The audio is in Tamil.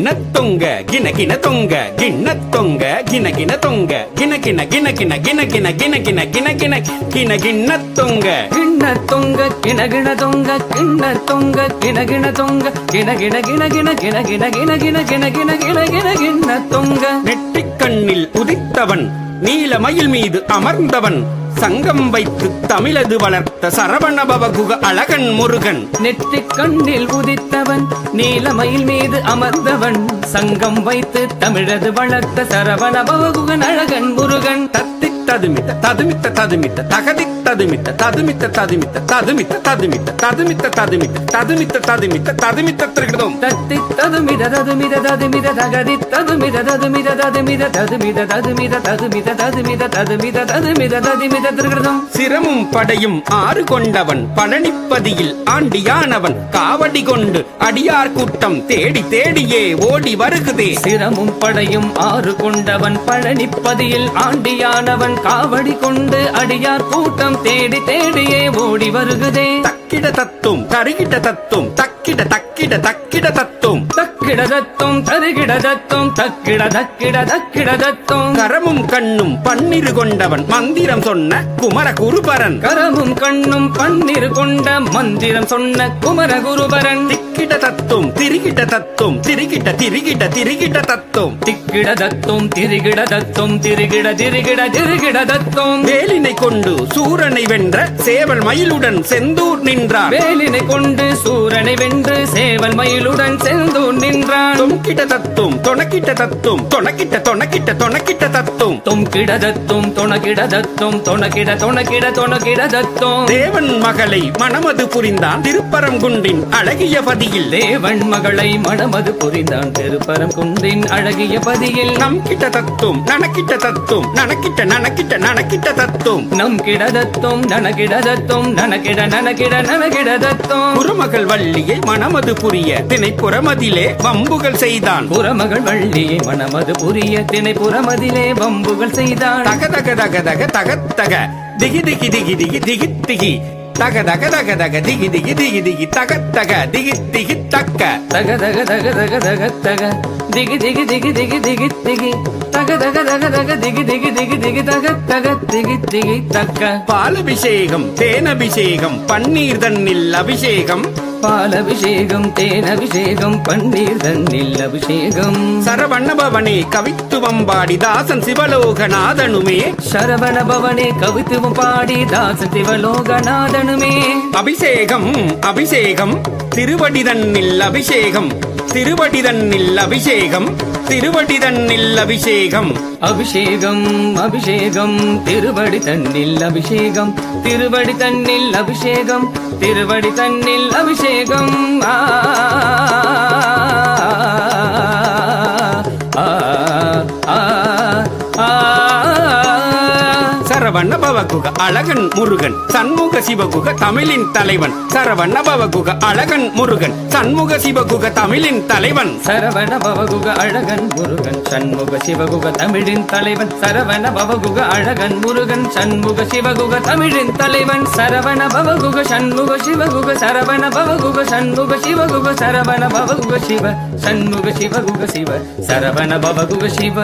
கிண்ண தொங்க கின கின தொங்க கிண்ண தொங்க கின கின தொங்க கின கின கின கின கின கின கின கின கின கின கின கிண்ண தொங்க கிண்ண தொங்க கின கின தொங்க கிண்ண தொங்க கின கின தொங்க கின கின கின கின கின கின கின கின கின கின கின கின கிண்ண தொங்க நெற்றிக் கண்ணில் உதித்தவன் நீலமயில் மீது அமர்ந்தவன் சங்கம் வைத்து தமிழது வளர்த்த சரவணபவகுக அழகன் முருகன் நெற்றிக் கண்ணில் உதித்தவன் நீலமயில் மீது அமர்ந்தவன் சங்கம் வைத்து தமிழது வளர்த்த சரவணபவகுகன் அழகன் முருகன் தத்தி ததுமித்த ததுமித்த ததுமித்த தகதி ததுமித்த ததுமித்த ததுமித்த ததுமித்த ததுமித்த ததுமித்த ததுமித்த ததுமித்த ததுமித்த ததுமித்த திருகிடும் தத்தி ததுமித ததுமித ததுமித தகதி ததுமித ததுமித ததுமித ததுமித ததுமித ததுமித ததுமித ததுமித ததுமித ததுமித திருகிடும் சிரமும் படையும் ஆறு கொண்டவன் பழனிப்பதியில் ஆண்டியானவன் காவடி கொண்டு அடியார் கூட்டம் தேடி தேடியே ஓடி வருகுதே சிரமும் படையும் ஆறு கொண்டவன் பழனிப்பதியில் ஆண்டியானவன் காவடி கொண்டு அடியார் கூட்டம் தேடி தேடியே ஓடி வருகுதே தக்கிட தத்தும் தருகிட தத்தும் தக்கிட தக்கிட தக்கிட தத்தும் தக்கிட தத்தும் தருகிட தத்தும் தக்கிட தக்கிட தக்கிட தத்தும் கரமும் கண்ணும் பன்னிரு கொண்டவன் மந்திரம் சொன்ன குமர குருபரன் கரமும் கண்ணும் பன்னிரு கொண்ட மந்திரம் சொன்ன குமர குருபரன் திக்கிட தத்தும் திரிகிட தத்தும் திரிகிட திரிகிட திரிகிட தத்தும் திக்கிட தத்தும் திரிகிட தத்தும் திரிகிட திரிகிட திரிகிட தத்தும் வேலினை கொண்டு சூரனை வென்ற சேவல் மயிலுடன் செந்தூர் நின்றார் வேலினை கொண்டு சூரனை வென்று சேவல் மயிலுடன் செந்தூர் நின்றான் தொம்கிட தத்தும் தொணக்கிட்ட தத்தும் தொணக்கிட்ட தொணக்கிட்ட தொணக்கிட்ட தத்தும் தொம்கிட தத்தும் தொணகிட தத்தும் தொணகிட தொணகிட தொணகிட தத்தும் தேவன் மகளை மணமது புரிந்தான் திருப்பரங்குன்றின் அழகிய பதியில் தேவன் மகளை மணமது புரிந்தான் திருப்பரங்குன்றின் அழகிய பதியில் நம் கிட்ட தத்தும் நனக்கிட்ட தத்தும் நனக்கிட்ட நனக்கிட்ட நனக்கிட்ட தத்தும் நம் கிட தத்தும் நனகிட தத்தும் நனகிட நனகிட நனகிட தத்தும் குருமகள் வள்ளியை மணமது புரிய திணைப்புறமதிலே வம்புகள் செய்தான் புறமகள் வள்ளியை மணமது புரிய திணைப்புறமதிலே வம்புகள் செய்தான் தக தக தக தக தகத்தக திகி திகி திகி திகி திகி திகி தக தக தக தக திகி திகி திகி திகி தகத்தக திகி திகி தக்க தக தக தக தக தக தக திகி திகி திகி திகி திகி திகி தக தக தக தக திகி திகி திகி திகி தக தக திகி திகி தக்க பாலபிஷேகம் தேனபிஷேகம் பன்னீர் தன்னில் அபிஷேகம் பாலபிஷேகம் தேனபிஷேகம் பன்னீர் தன்னில் அபிஷேகம் சரவணபவனே கவித்துவம் பாடி தாசன் சிவலோகநாதனுமே சரவண பவனே கவித்துவம் பாடி தாசன் சிவலோகநாதனுமே அபிஷேகம் அபிஷேகம் திருவடி தன்னில் அபிஷேகம் திருவடி தன்னில் அபிஷேகம் திருவடி தன்னில் அபிஷேகம் அபிஷேகம் அபிஷேகம் திருவடி தன்னில் அபிஷேகம் திருவடி தன்னில் அபிஷேகம் திருவடி தன்னில் அபிஷேகம் ஆ சரவண பவகுக அழகன் முருகன் சண்முக சிவகுக தமிழின் தலைவன் சரவண பவகுக அழகன் முருகன் சண்முக சிவகுக தமிழின் தலைவன் சரவண பவகுக அழகன் முருகன் சண்முக சிவகுக தமிழின் தலைவன் சரவண பவகுக அழகன் முருகன் சண்முக சிவகுக தமிழின் தலைவன் சரவண பவகுக சண்முக சிவகுக சரவண பவகுக சண்முக சிவகுக சரவண பவகுக சிவ சண்முக சிவகுக சிவ சரவண பவகுக சிவ